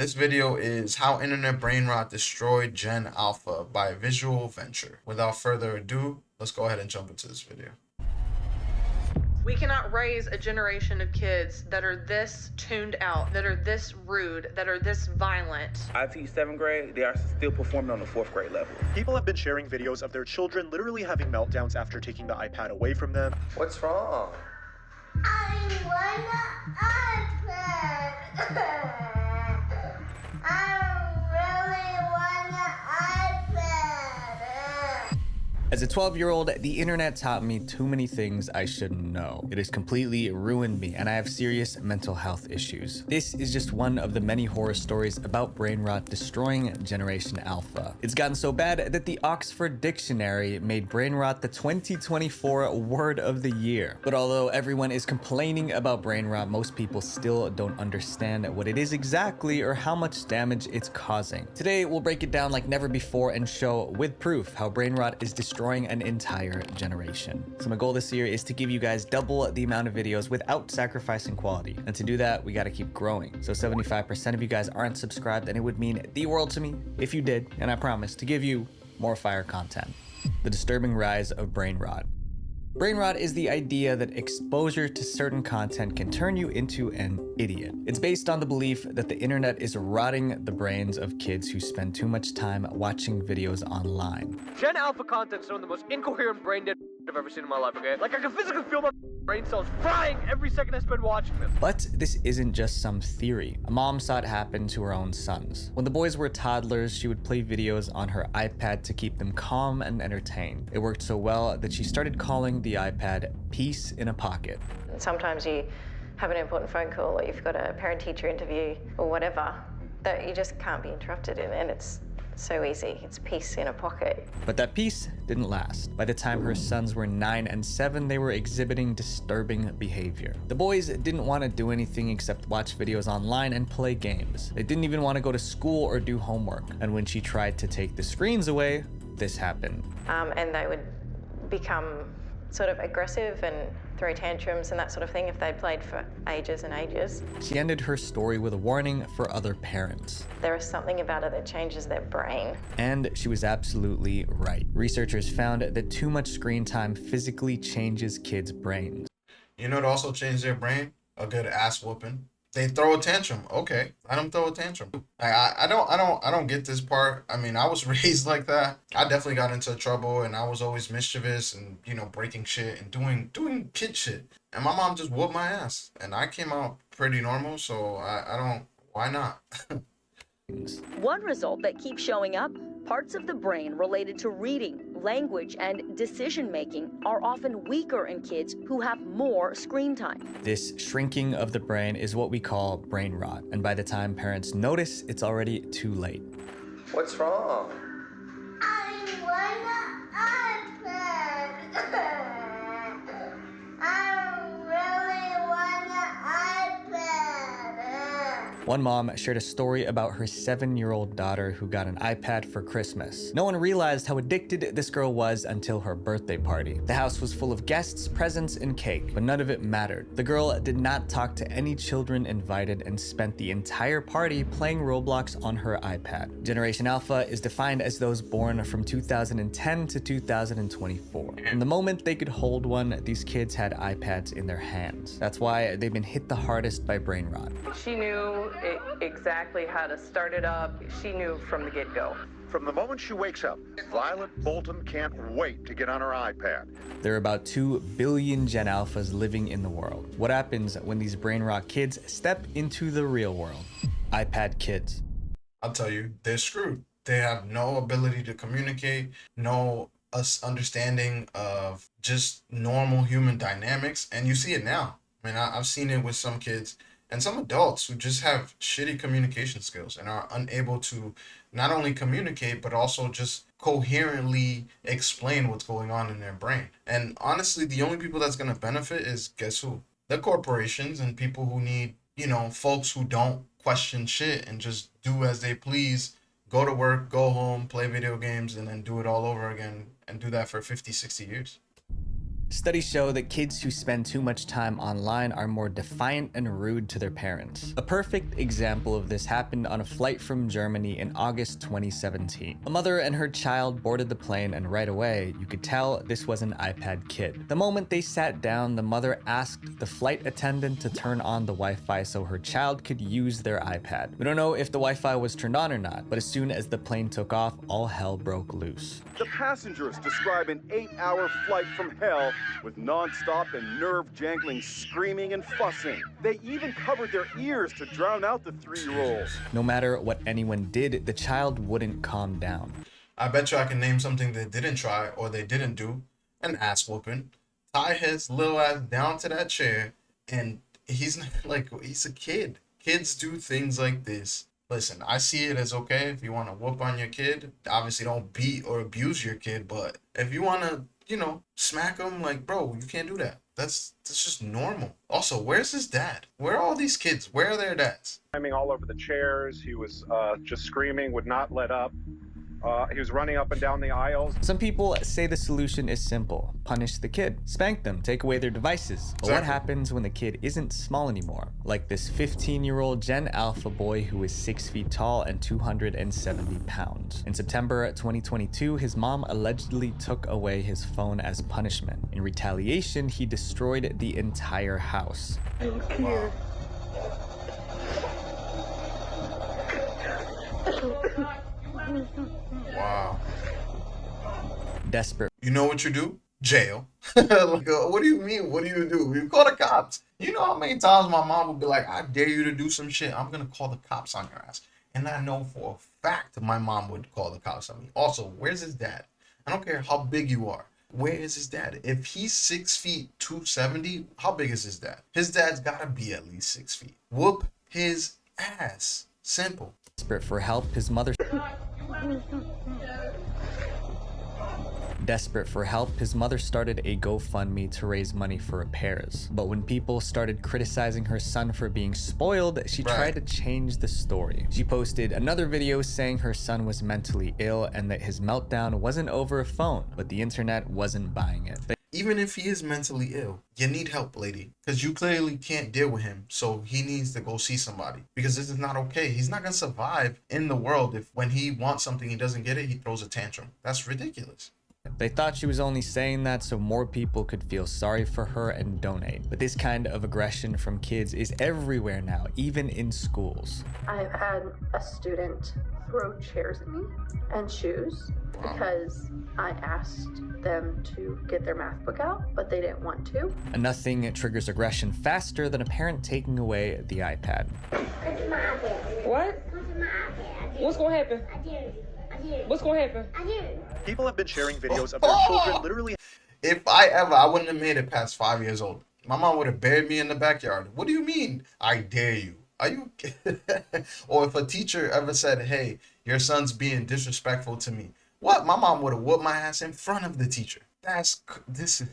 This video is How Internet Brain Rot Destroyed Gen Alpha by Visual Venture. Without further ado, let's go ahead and jump into this video. We cannot raise a generation of kids that are this tuned out, that are this rude, that are this violent. I teach 7th grade, they are still performing on the 4th grade level. People have been sharing videos of their children literally having meltdowns after taking the iPad away from them. What's wrong? I want an iPad. I really want an iPad. As a 12-year-old, the internet taught me too many things I shouldn't know. It has completely ruined me, and I have serious mental health issues. This is just one of the many horror stories about brain rot destroying Generation Alpha. It's gotten so bad that the Oxford Dictionary made brain rot the 2024 word of the year. But although everyone is complaining about brain rot, most people still don't understand what it is exactly or how much damage it's causing. Today, we'll break it down like never before and show with proof how brain rot is destroying an entire generation. So my goal this year is to give you guys double the amount of videos without sacrificing quality. And to do that, we gotta keep growing. So 75% of you guys aren't subscribed, and it would mean the world to me if you did, and I promise to give you more fire content. The disturbing rise of brain rot. Brain rot is the idea that exposure to certain content can turn you into an idiot. It's based on the belief that the internet is rotting the brains of kids who spend too much time watching videos online. Gen Alpha content's some of the most incoherent brain dead I've ever seen in my life, okay? Like, I can physically feel my brain cells frying every second I spend watching them. But this isn't just some theory. A mom saw it happen to her own sons. When the boys were toddlers, she would play videos on her iPad to keep them calm and entertained. It worked so well that she started calling the iPad Peace in a Pocket. Sometimes you have an important phone call or you've got a parent-teacher interview or whatever that you just can't be interrupted in, and it's so easy. It's peace in a pocket. But that peace didn't last. By the time her sons were 9 and 7, they were exhibiting disturbing behavior. The boys didn't want to do anything except watch videos online and play games. They didn't even want to go to school or do homework. And when she tried to take the screens away, this happened. And they would become sort of aggressive and throw tantrums and that sort of thing if they'd played for ages and ages. She ended her story with a warning for other parents. There is something about it that changes their brain. And she was absolutely right. Researchers found that too much screen time physically changes kids' brains. You know what also changed their brain? A good ass whooping. They throw a tantrum. Okay, let them throw a tantrum. I don't get this part. I mean, I was raised like that. I definitely got into trouble, and I was always mischievous and, you know, breaking shit and doing kid shit. And my mom just whooped my ass, and I came out pretty normal. So I don't. Why not? One result that keeps showing up: parts of the brain related to reading, language, and decision-making are often weaker in kids who have more screen time. This shrinking of the brain is what we call brain rot, and by the time parents notice, it's already too late. What's wrong? I want an iPad. I really want an iPad. One mom shared a story about her 7-year-old daughter who got an iPad for Christmas. No one realized how addicted this girl was until her birthday party. The house was full of guests, presents, and cake, but none of it mattered. The girl did not talk to any children invited and spent the entire party playing Roblox on her iPad. Generation Alpha is defined as those born from 2010 to 2024. From the moment they could hold one, these kids had iPads in their hands. That's why they've been hit the hardest by brain rot. She knew exactly how to start it up. She knew from the get-go. From the moment she wakes up, Violet Bolton can't wait to get on her iPad. There are about 2 billion Gen Alphas living in the world. What happens when these brain rot kids step into the real world? iPad kids. I'll tell you, they're screwed. They have no ability to communicate, no understanding of just normal human dynamics. And you see it now. I mean, I've seen it with some kids and some adults who just have shitty communication skills and are unable to not only communicate, but also just coherently explain what's going on in their brain. And honestly, the only people that's going to benefit is, guess who? The corporations and people who need, you know, folks who don't question shit and just do as they please, go to work, go home, play video games, and then do it all over again, and do that for 50, 60 years. Studies show that kids who spend too much time online are more defiant and rude to their parents. A perfect example of this happened on a flight from Germany in August 2017. A mother and her child boarded the plane, and right away, you could tell this was an iPad kid. The moment they sat down, the mother asked the flight attendant to turn on the Wi-Fi so her child could use their iPad. We don't know if the Wi-Fi was turned on or not, but as soon as the plane took off, all hell broke loose. The passengers describe an 8-hour flight from hell with non-stop and nerve-jangling screaming and fussing. They even covered their ears to drown out the 3-year-olds. No matter what anyone did, the child wouldn't calm down. I bet you I can name something they didn't try or they didn't do. An ass whooping. Tie his little ass down to that chair, and he's not, like, he's a kid. Kids do things like this. Listen, I see it as okay if you want to whoop on your kid. Obviously, don't beat or abuse your kid, but if you want to, you know, smack him, like, bro, you can't do that. That's just normal. Also, where's his dad? Where are all these kids? Where are their dads? Climbing all over the chairs. He was just screaming, would not let up. He was running up and down the aisles. Some people say the solution is simple. Punish the kid. Spank them. Take away their devices. But what happens when the kid isn't small anymore? Like this 15-year-old Gen Alpha boy who is 6 feet tall and 270 pounds. In September 2022, his mom allegedly took away his phone as punishment. In retaliation, he destroyed the entire house. Wow. Wow. Desperate. You know what you do? Jail. Like, what do you mean? What do? You call the cops. You know how many times my mom would be like, I dare you to do some shit. I'm going to call the cops on your ass. And I know for a fact my mom would call the cops on me. Also, where's his dad? I don't care how big you are. Where is his dad? If he's 6 feet 270, how big is his dad? His dad's got to be at least 6 feet. Whoop his ass. Simple. Desperate for help, his mother started a GoFundMe to raise money for repairs. But when people started criticizing her son for being spoiled, she tried to change the story. She posted another video saying her son was mentally ill and that his meltdown wasn't over a phone, but the internet wasn't buying it. Even if he is mentally ill, you need help, lady, because you clearly can't deal with him. So he needs to go see somebody, because this is not okay. He's not going to survive in the world if when he wants something, he doesn't get it, he throws a tantrum. That's ridiculous. They thought she was only saying that so more people could feel sorry for her and donate. But this kind of aggression from kids is everywhere now, even in schools. I've had a student throw chairs at me and shoes because I asked them to get their math book out, but they didn't want to. And nothing triggers aggression faster than a parent taking away the iPad. What? What's gonna happen? What's gonna happen? People have been sharing videos of their children literally. If I wouldn't have made it past 5 years old. My mom would have buried me in the backyard. What do you mean? I dare you. Are you? Or if a teacher ever said, hey, your son's being disrespectful to me. What? My mom would have whooped my ass in front of the teacher. This is...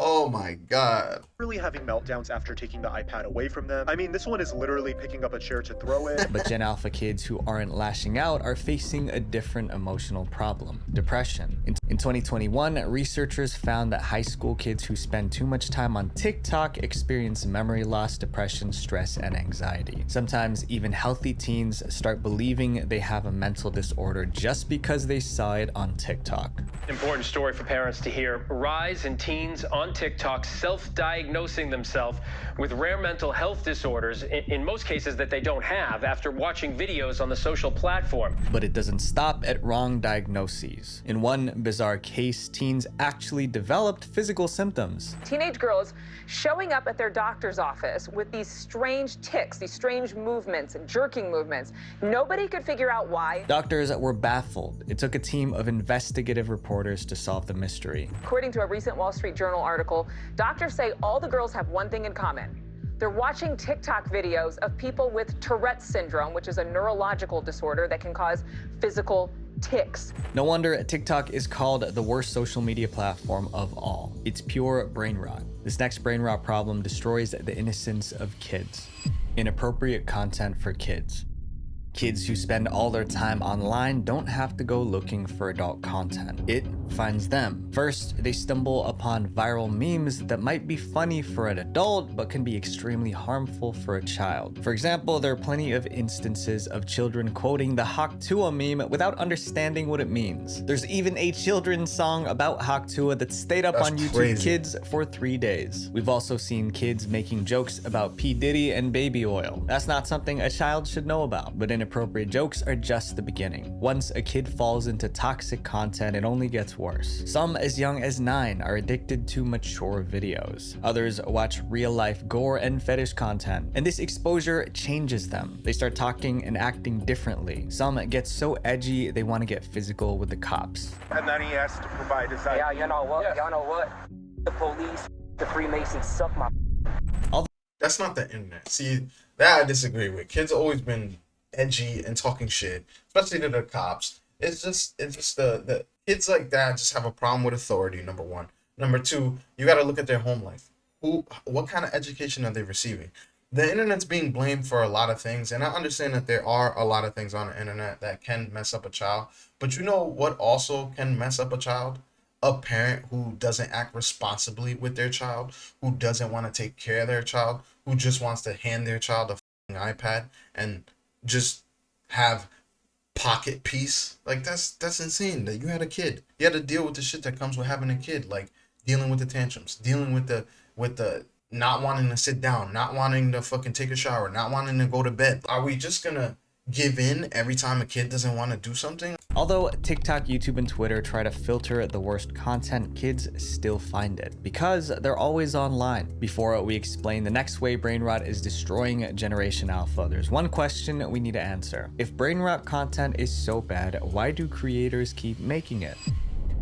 Oh my God. Really having meltdowns after taking the iPad away from them. I mean, this one is literally picking up a chair to throw it. But Gen Alpha kids who aren't lashing out are facing a different emotional problem: depression. In 2021, researchers found that high school kids who spend too much time on TikTok experience memory loss, depression, stress, and anxiety. Sometimes even healthy teens start believing they have a mental disorder just because they saw it on TikTok. Important story for parents to hear. Rise in teens on TikTok self-diagnosing themselves with rare mental health disorders, in most cases that they don't have, after watching videos on the social platform. But it doesn't stop at wrong diagnoses. In one bizarre case, teens actually developed physical symptoms. Teenage girls showing up at their doctor's office with these strange tics, these strange movements and jerking movements. Nobody could figure out why. Doctors were baffled. It took a team of investigative reporters to solve the mystery. According to a recent Wall Street Journal article, doctors say all the girls have one thing in common. They're watching TikTok videos of people with Tourette's syndrome, which is a neurological disorder that can cause physical tics. No wonder TikTok is called the worst social media platform of all. It's pure brain rot. This next brain rot problem destroys the innocence of kids. Inappropriate content for kids. Kids who spend all their time online don't have to go looking for adult content. It finds them. First, they stumble upon viral memes that might be funny for an adult, but can be extremely harmful for a child. For example, there are plenty of instances of children quoting the Haktua meme without understanding what it means. There's even a children's song about Haktua that stayed up on YouTube crazy. Kids for 3 days. We've also seen kids making jokes about P. Diddy and baby oil. That's not something a child should know about, but inappropriate jokes are just the beginning. Once a kid falls into toxic content, it only gets worse. Some as young as 9 are addicted to mature videos. Others watch real-life gore and fetish content, and this exposure changes them. They start talking and acting differently. Some get so edgy they want to get physical with the cops. And then he has to provide his ID. Yeah, you know what? Y'all know what? The police, the Freemasons suck my. That's not the internet. See, that I disagree with. Kids always been edgy and talking shit, especially to the cops. It's just the kids like that just have a problem with authority, number one. Number two, you got to look at their home life. What kind of education are they receiving? The internet's being blamed for a lot of things, and I understand that there are a lot of things on the internet that can mess up a child. But you know what also can mess up a child? A parent who doesn't act responsibly with their child, who doesn't want to take care of their child, who just wants to hand their child a fucking iPad and just have pocket peace. Like that's insane. That you had a kid. You had to deal with the shit that comes with having a kid, like dealing with the tantrums, dealing with the not wanting to sit down, not wanting to fucking take a shower, not wanting to go to bed. Are we just gonna give in every time a kid doesn't want to do something? Although TikTok, YouTube, and Twitter try to filter the worst content, kids still find it because they're always online. Before we explain the next way brain rot is destroying Generation Alpha, there's one question we need to answer. If brain rot content is so bad, why do creators keep making it?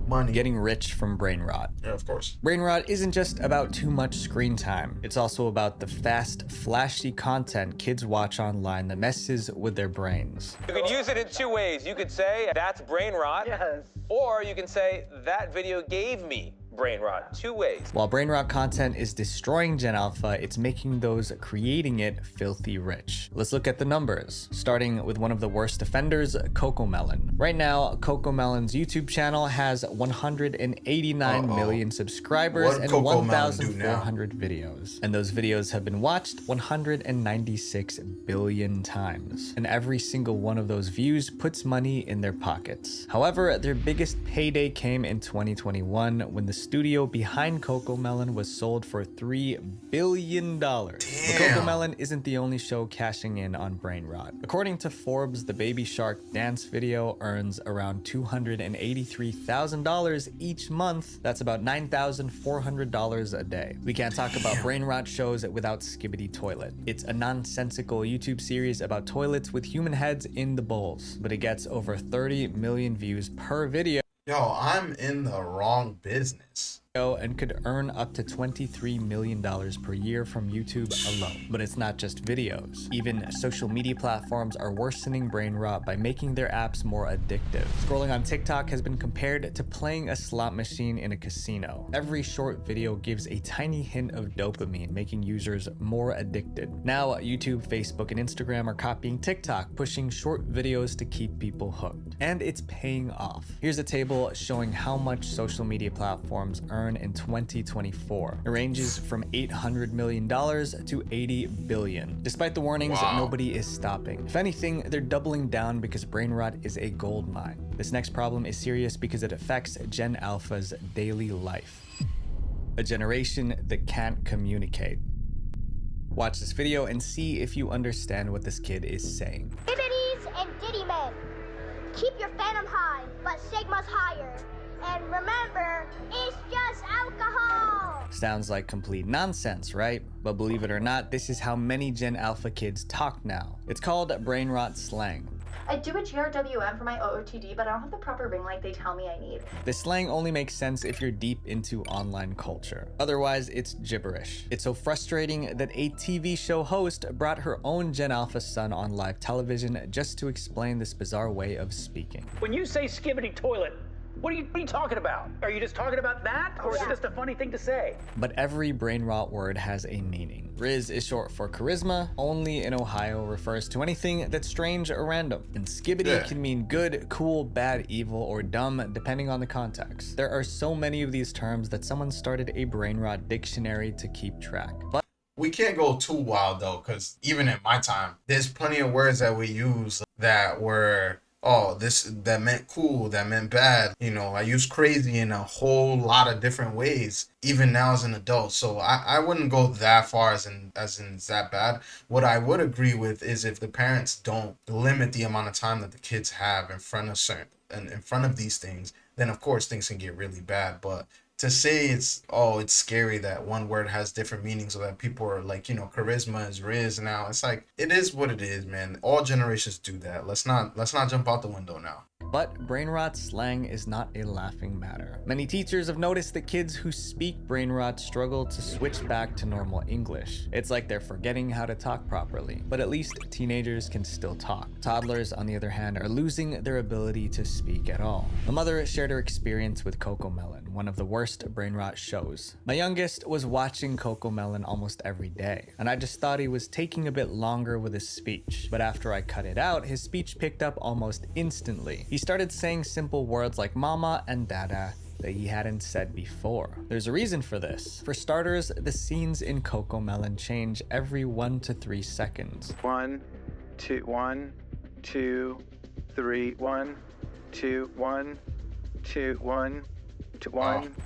Money. Getting rich from brain rot. Yeah, of course. Brain rot isn't just about too much screen time. It's also about the fast, flashy content kids watch online that messes with their brains. You could use it in 2 ways. You could say, that's brain rot. Yes. Or you can say, that video gave me brain rot. 2 ways. While brain rot content is destroying Gen Alpha, it's making those creating it filthy rich. Let's look at the numbers, starting with one of the worst offenders, CoComelon. Right now, CoComelon's YouTube channel has 189 million subscribers and 1,400 videos. And those videos have been watched 196 billion times. And every single one of those views puts money in their pockets. However, their biggest payday came in 2021 when the studio behind CoComelon was sold for $3 billion. But CoComelon isn't the only show cashing in on brain rot. According to Forbes, the Baby Shark dance video earns around $283,000 each month. That's about $9,400 a day. We can't talk about brain rot shows without Skibidi Toilet. It's a nonsensical YouTube series about toilets with human heads in the bowls, but it gets over 30 million views per video. Yo, I'm in the wrong business. And could earn up to $23 million per year from YouTube alone. But it's not just videos. Even social media platforms are worsening brain rot by making their apps more addictive. Scrolling on TikTok has been compared to playing a slot machine in a casino. Every short video gives a tiny hint of dopamine, making users more addicted. Now, YouTube, Facebook, and Instagram are copying TikTok, pushing short videos to keep people hooked. And it's paying off. Here's a table showing how much social media platforms earn in 2024. It ranges from $800 million to $80 billion. Despite the warnings, nobody is stopping. If anything, they're doubling down because brain rot is a gold mine. This next problem is serious because it affects Gen Alpha's daily life. A generation that can't communicate. Watch this video and see if you understand what this kid is saying. Diddies and Diddy men, keep your phantom high, but Sigma's higher. And remember, it's just alcohol! Sounds like complete nonsense, right? But believe it or not, this is how many Gen Alpha kids talk now. It's called brain rot slang. I do a GRWM for my OOTD, but I don't have the proper ring light they tell me I need. This slang only makes sense if you're deep into online culture. Otherwise, it's gibberish. It's so frustrating that a TV show host brought her own Gen Alpha son on live television just to explain this bizarre way of speaking. When you say skibbity toilet, What are you talking about? Are you just talking about that? Or is it just a funny thing to say? But every brain rot word has a meaning. Riz is short for charisma, only in Ohio refers to anything that's strange or random. And skibbity can mean good, cool, bad, evil, or dumb, depending on the context. There are so many of these terms that someone started a brain rot dictionary to keep track. But we can't go too wild though, because even in my time, there's plenty of words that we use that were, oh, that meant cool, that meant bad. You know, I use crazy in a whole lot of different ways, even now as an adult. So I wouldn't go that far as in that bad. What I would agree with is if the parents don't limit the amount of time that the kids have in front of these things, then of course things can get really bad. But to say it's scary that one word has different meanings, so that people are like, you know, charisma is Riz now. It's like, it is what it is, man. All generations do that. Let's not jump out the window now. But brain rot slang is not a laughing matter. Many teachers have noticed that kids who speak brain rot struggle to switch back to normal English. It's like they're forgetting how to talk properly. But at least teenagers can still talk. Toddlers, on the other hand, are losing their ability to speak at all. My mother shared her experience with CoComelon, one of the worst brain rot shows. My youngest was watching CoComelon almost every day, and I just thought he was taking a bit longer with his speech. But after I cut it out, his speech picked up almost instantly. He started saying simple words like mama and dada that he hadn't said before. There's a reason for this. For starters, the scenes in CoComelon change every 1 to 3 seconds. 1, 2, 1, 2, 3, 1, 2, 1, 2, 1.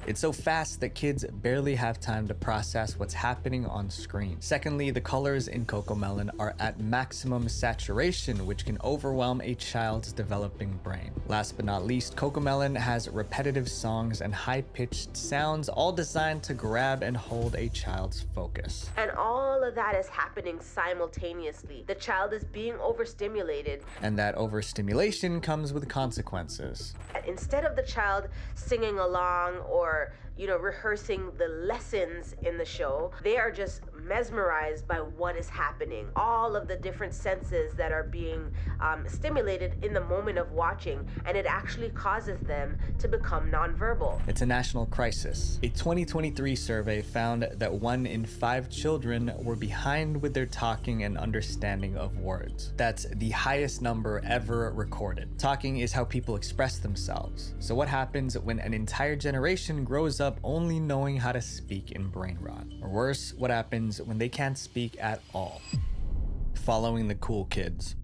It's so fast that kids barely have time to process what's happening on screen. Secondly, the colors in CoComelon are at maximum saturation, which can overwhelm a child's developing brain. Last but not least, CoComelon has repetitive songs and high-pitched sounds, all designed to grab and hold a child's focus. And all of that is happening simultaneously. The child is being overstimulated. And that overstimulation comes with consequences. Instead of the child singing along or, you know, rehearsing the lessons in the show, they are just mesmerized by what is happening. All of the different senses that are being stimulated in the moment of watching, and it actually causes them to become nonverbal. It's a national crisis. A 2023 survey found that 1 in 5 children were behind with their talking and understanding of words. That's the highest number ever recorded. Talking is how people express themselves. So what happens when an entire generation grows up only knowing how to speak in brain rot? Or worse, what happens when they can't speak at all? Following the cool kids.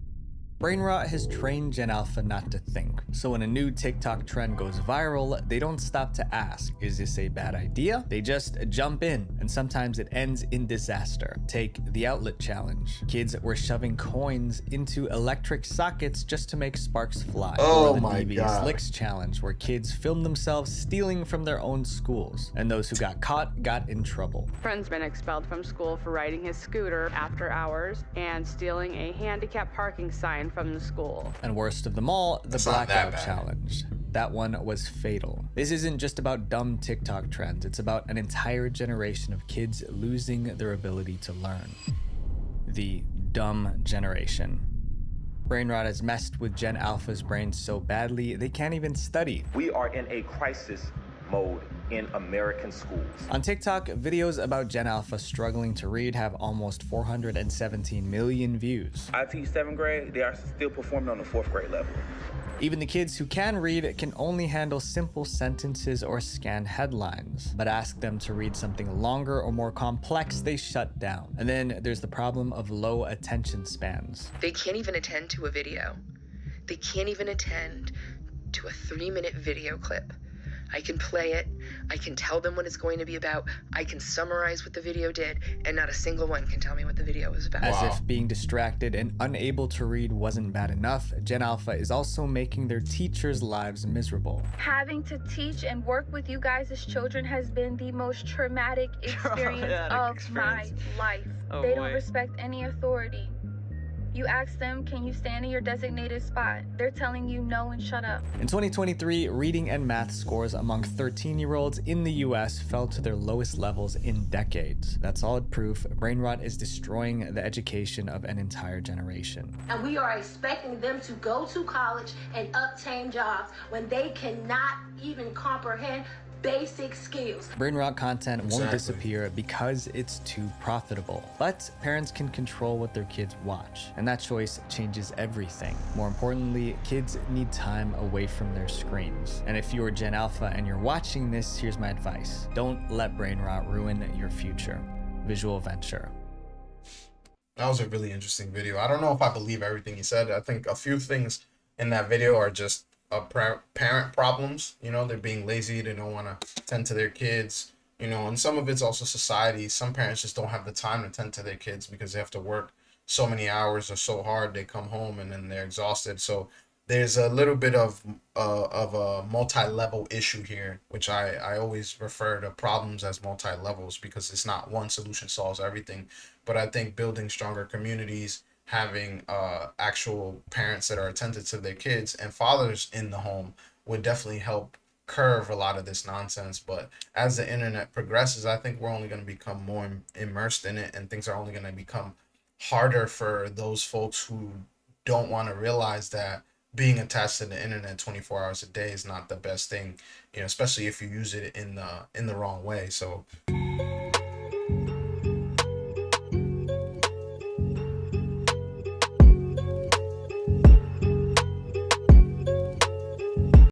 Brain rot has trained Gen Alpha not to think. So when a new TikTok trend goes viral, they don't stop to ask, is this a bad idea? They just jump in, and sometimes it ends in disaster. Take the outlet challenge. Kids were shoving coins into electric sockets just to make sparks fly. Oh or the my Devious God. Licks challenge, where kids filmed themselves stealing from their own schools, and those who got caught got in trouble. Friend's been expelled from school for riding his scooter after hours and stealing a handicap parking sign from the school. And worst of them all, the It's not that blackout bad. challenge. That one was fatal. This isn't just about dumb TikTok trends, it's about an entire generation of kids losing their ability to learn. The dumb generation. Brain rot has messed with Gen Alpha's brains so badly, they can't even study. We are in a crisis mode in American schools. On TikTok, videos about Gen Alpha struggling to read have almost 417 million views. I teach 7th grade, they are still performing on the 4th grade level. Even the kids who can read can only handle simple sentences or scan headlines, but ask them to read something longer or more complex, they shut down. And then there's the problem of low attention spans. They can't even attend to a video. They can't even attend to a 3-minute video clip. I can play it, I can tell them what it's going to be about, I can summarize what the video did, and not a single one can tell me what the video was about. As if being distracted and unable to read wasn't bad enough, Gen Alpha is also making their teachers' lives miserable. Having to teach and work with you guys as children has been the most traumatic experience of my life. Oh, They boy. don't respect any authority. You ask them, can you stand in your designated spot? They're telling you no and shut up. In 2023, reading and math scores among 13-year-olds in the US fell to their lowest levels in decades. That's solid proof brain rot is destroying the education of an entire generation. And we are expecting them to go to college and obtain jobs when they cannot even comprehend basic skills. Brain rot content won't disappear because it's too profitable. But parents can control what their kids watch, and that choice changes everything. More importantly, kids need time away from their screens. And if you're Gen Alpha and you're watching this, here's my advice. Don't let brain rot ruin your future. Visual Venture. That was a really interesting video. I don't know if I believe everything he said. I think a few things in that video are just parent problems. You know, they're being lazy, they don't want to tend to their kids, you know, and some of it's also society. Some parents just don't have the time to tend to their kids because they have to work so many hours or so hard. They come home and then they're exhausted. So there's a little bit of a multi-level issue here, which I always refer to problems as multi-levels because it's not one solution solves everything. But I think building stronger communities, having actual parents that are attentive to their kids and fathers in the home would definitely help curve a lot of this nonsense. But as the internet progresses, I think we're only going to become more immersed in it, and things are only going to become harder for those folks who don't want to realize that being attached to the internet 24 hours a day is not the best thing, you know, especially if you use it in the wrong way. So